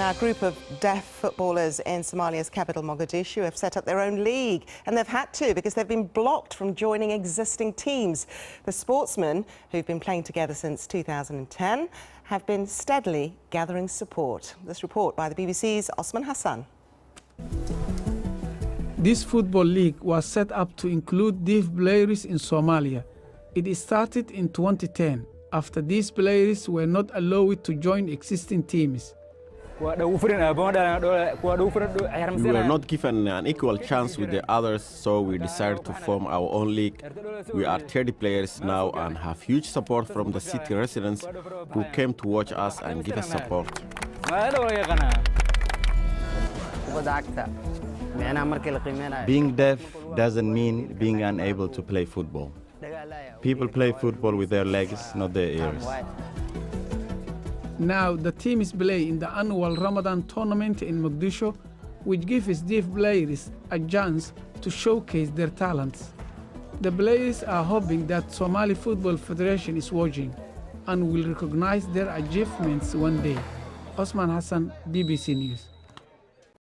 Now, a group of deaf footballers in Somalia's capital, Mogadishu, have set up their own league, and they've had to because they've been blocked from joining existing teams. The sportsmen, who've been playing together since 2010, have been steadily gathering support. This report by the BBC's Osman Hassan. This football league was set up to include deaf players in Somalia. It started in 2010, after these players were not allowed to join existing teams. We were not given an equal chance with the others, so we decided to form our own league. We are 30 players now and have huge support from the city residents who came to watch us and give us support. Being deaf doesn't mean being unable to play football. People play football with their legs, not their ears. Now the teams play in the annual Ramadan tournament in Mogadishu, which gives deaf players a chance to showcase their talents. The players are hoping that Somali Football Federation is watching and will recognize their achievements one day. Osman Hassan, BBC News.